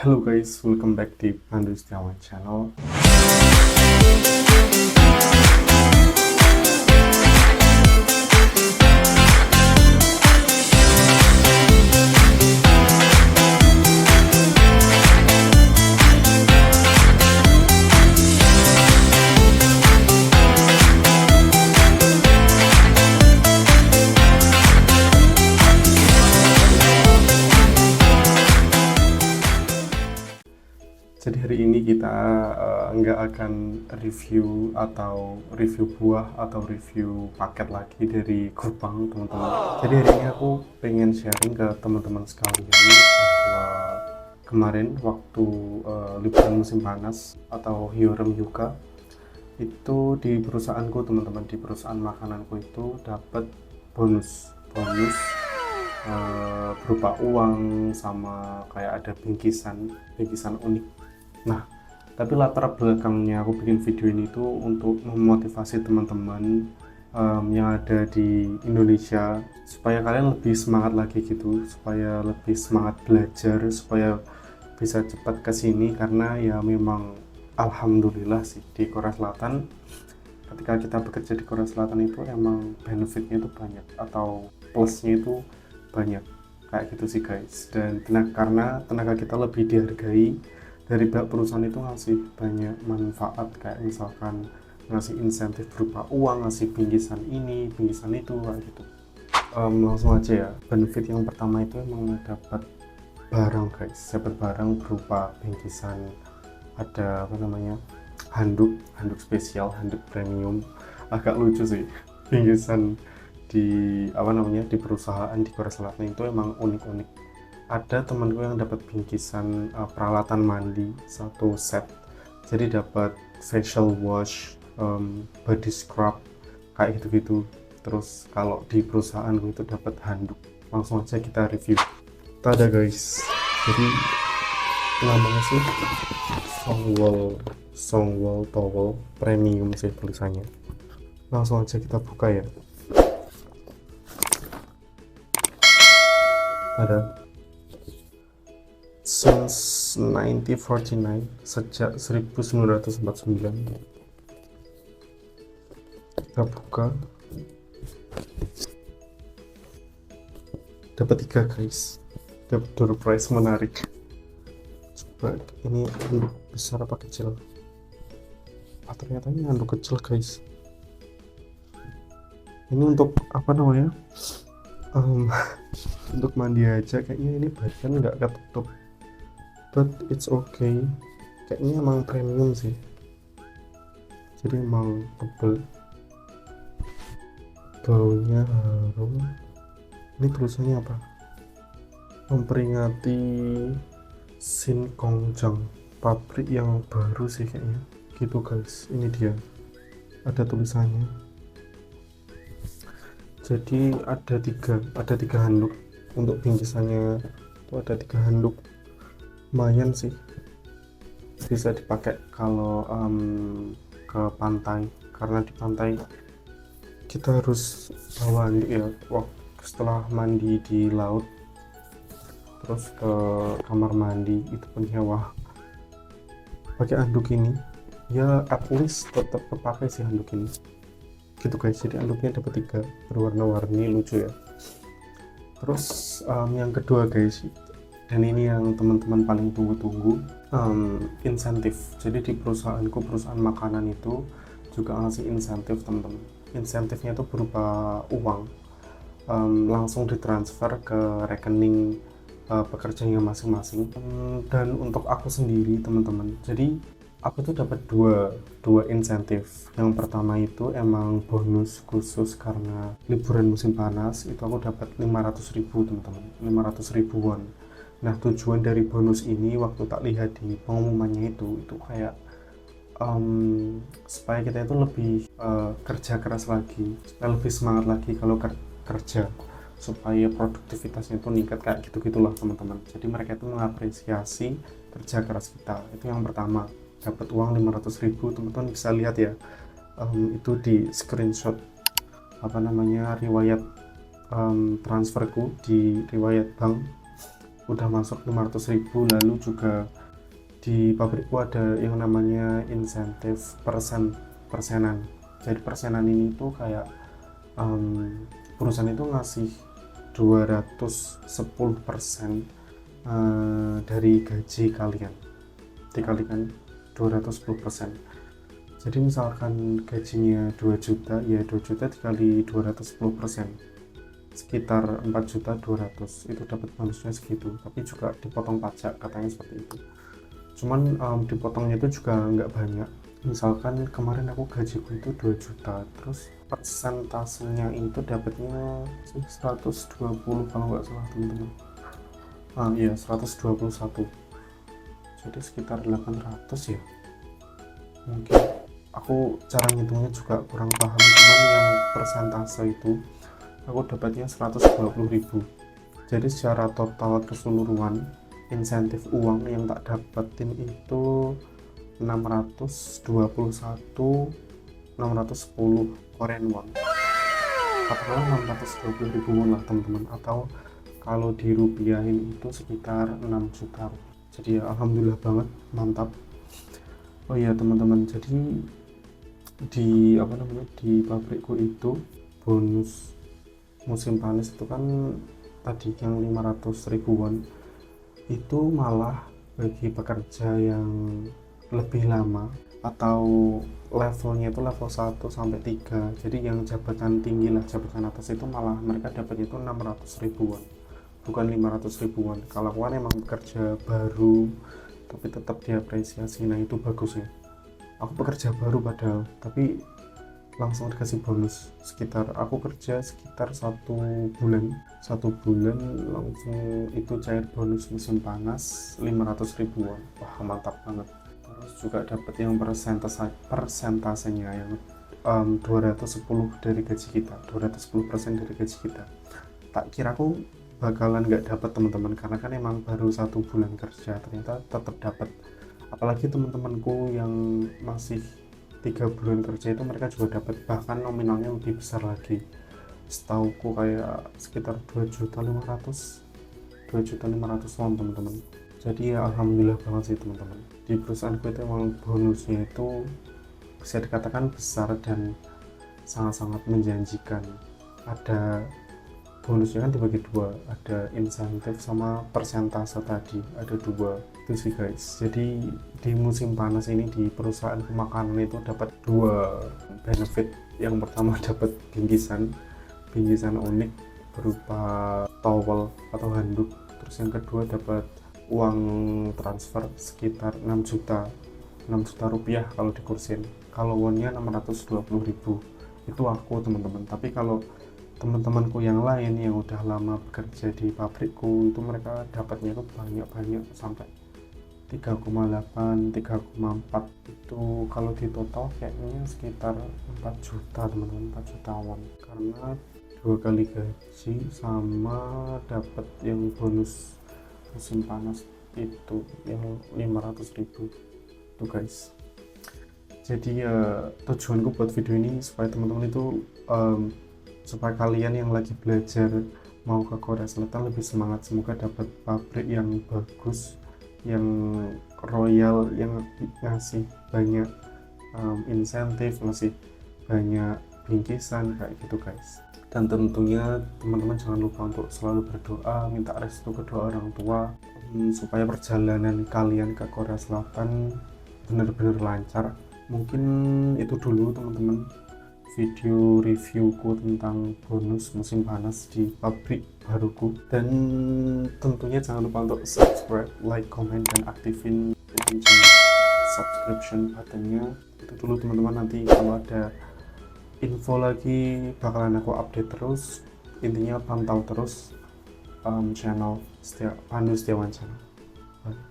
Halo guys, welcome back di Pandu Setiawan Channel. Jadi hari ini kita nggak akan review buah atau review paket lagi dari Coupang, teman-teman. Jadi hari ini aku pengen sharing ke teman-teman sekalian bahwa kemarin waktu liburan musim panas atau Hyorem Hyuga itu di perusahaanku, teman-teman, di perusahaan makananku itu dapat bonus berupa uang sama kayak ada bingkisan unik. Nah, tapi latar belakangnya aku bikin video ini tuh untuk memotivasi teman-teman yang ada di Indonesia supaya kalian lebih semangat lagi gitu, supaya lebih semangat belajar, supaya bisa cepat ke sini. Karena ya memang alhamdulillah sih di Korea Selatan, ketika kita bekerja di Korea Selatan itu emang benefitnya itu banyak atau plusnya itu banyak kayak gitu sih guys. Dan karena tenaga kita lebih dihargai, dari pihak perusahaan itu ngasih banyak manfaat, kayak misalkan ngasih insentif berupa uang, ngasih bingkisan ini, bingkisan itu, kayak gitu. Langsung aja ya, benefit yang pertama itu emang dapat barang guys, dapat barang berupa bingkisan, ada handuk spesial, handuk premium. Agak lucu sih, bingkisan di di perusahaan di Korea Selatan itu emang unik-unik. Ada temanku yang dapat bingkisan peralatan mandi satu set, jadi dapat facial wash, body scrub kayak gitu-gitu. Terus kalau di perusahaanku itu dapat handuk. Langsung aja kita review. Tada guys, jadi namanya sih Songwall Towel Premium sih tulisannya. Langsung aja kita buka ya. Ada since 1949, sejak 1949. Kita buka, dapat 3 guys, dapat door prize menarik. Coba ini handuk besar apa kecil? Ternyata ini handuk kecil guys. Ini untuk untuk mandi aja, kayaknya ini bagian nggak ketutup, but it's okay. Kayaknya emang premium sih, jadi emang tebel, baunya harum. Ini tulisannya apa? Memperingati Sinkongjang, pabrik yang baru sih kayaknya gitu guys. Ini dia, ada tulisannya. Jadi ada tiga handuk untuk bingkisannya itu, ada 3 handuk. Lumayan sih, bisa dipakai kalau ke pantai, karena di pantai kita harus bawa handuk ya setelah mandi di laut, terus ke kamar mandi itu pun nyawa pakai handuk ini ya, at least tetap kepakai sih handuk ini gitu guys. Jadi handuknya dapat 3 berwarna-warni, lucu ya. Terus yang kedua guys, dan ini yang teman-teman paling tunggu-tunggu, insentif. Jadi di perusahaanku, perusahaan makanan itu juga ngasih insentif, teman-teman. Insentifnya itu berupa uang, langsung ditransfer ke rekening pekerjanya masing-masing. Dan untuk aku sendiri, teman-teman, jadi aku tuh dapat dua insentif. Yang pertama itu emang bonus khusus karena liburan musim panas, itu aku dapat 500.000 teman-teman, 500.000 won. Nah, tujuan dari bonus ini waktu tak lihat di pengumumannya itu kayak supaya kita itu lebih kerja keras lagi, supaya lebih semangat lagi kalau kerja, supaya produktivitasnya itu meningkat, kayak gitu-gitulah teman-teman. Jadi mereka itu mengapresiasi kerja keras kita. Itu yang pertama, dapat uang 500.000. Teman-teman bisa lihat ya, itu di screenshot riwayat transferku di riwayat bank. udah masuk 500.000. Lalu juga di pabrikku ada yang namanya insentif persenan. Jadi persenan ini tuh kayak perusahaan itu ngasih 210% dari gaji kalian, dikalikan 210%. Jadi misalkan gajinya 2 juta, ya 2 juta dikali 210%, sekitar 4.200.000, itu dapat bonusnya segitu. Tapi juga dipotong pajak, katanya seperti itu. Cuman dipotongnya itu juga nggak banyak. Misalkan kemarin aku gajiku itu 2 juta, terus persentasenya itu dapatnya 120 kalau nggak salah teman-teman. Iya 121, jadi sekitar 800 ya mungkin. Aku cara ngitungnya juga kurang paham, cuman yang persentase itu aku dapatnya 120.000. Jadi secara total keseluruhan insentif uang yang tak dapetin itu 610 Korean won, katakanlah 620.000 won lah teman-teman, atau kalau dirupiahin itu sekitar 6 juta. Jadi ya alhamdulillah banget, mantap. Oh iya teman-teman, jadi di pabrikku itu bonus musim panas itu kan tadi yang 500.000 won itu malah bagi pekerja yang lebih lama atau levelnya itu level 1 sampai 3. Jadi yang jabatan tinggi lah, jabatan atas itu malah mereka dapatnya itu 600.000 won, bukan 500.000 won. Kalau kan emang bekerja baru tapi tetap diapresiasi, nah itu bagus ya. Aku pekerja baru padahal, tapi langsung dikasih bonus. Sekitar aku kerja sekitar 1 bulan langsung itu cair bonus musim panas 500.000 won. Wah mantap banget. Terus juga dapat yang persentasenya yang 210 dari gaji kita, 210% dari gaji kita. Tak kira aku bakalan nggak dapat teman-teman, karena kan emang baru 1 bulan kerja, ternyata tetap dapat. Apalagi teman-temanku yang masih 3 bulan kerja itu mereka juga dapat, bahkan nominalnya lebih besar lagi. Setauku kayak sekitar 2.500.000 won teman-teman. Jadi ya alhamdulillah banget sih teman-teman. Di perusahaanku itu emang bonusnya itu bisa dikatakan besar dan sangat-sangat menjanjikan. Ada bonusnya kan dibagi dua, ada insentif sama persentase tadi, ada dua itu sih guys. Jadi di musim panas ini di perusahaan makanan itu dapat 2 benefit. Yang pertama dapat bingkisan unik berupa towel atau handuk. Terus yang kedua dapat uang transfer sekitar 6 juta rupiah kalau dikursin. Kalau wonnya 620.000. Itu aku teman-teman. Tapi kalau teman-temanku yang lain yang udah lama bekerja di pabrikku itu mereka dapatnya itu banyak sampai 3,8, 3,4. Itu kalau di total kayaknya sekitar 4 juta teman-teman, 4 juta won, karena 2 kali gaji sama dapat yang bonus musim panas itu yang 500.000 tuh guys. Jadi ya tujuanku buat video ini supaya teman-teman itu supaya kalian yang lagi belajar mau ke Korea Selatan lebih semangat. Semoga dapat pabrik yang bagus, yang royal, yang ngasih banyak insentif, ngasih banyak bingkisan kayak gitu guys. Dan tentunya teman-teman jangan lupa untuk selalu berdoa, minta restu kedua orang tua supaya perjalanan kalian ke Korea Selatan benar-benar lancar. Mungkin itu dulu teman-teman video reviewku tentang bonus musim panas di pabrik baruku. Dan tentunya jangan lupa untuk subscribe, like, comment, dan aktifin lonceng subscription buttonnya. Itu dulu teman-teman, nanti kalau ada info lagi bakalan aku update terus. Intinya pantau terus channel Pandu Setiawan channel. Bye.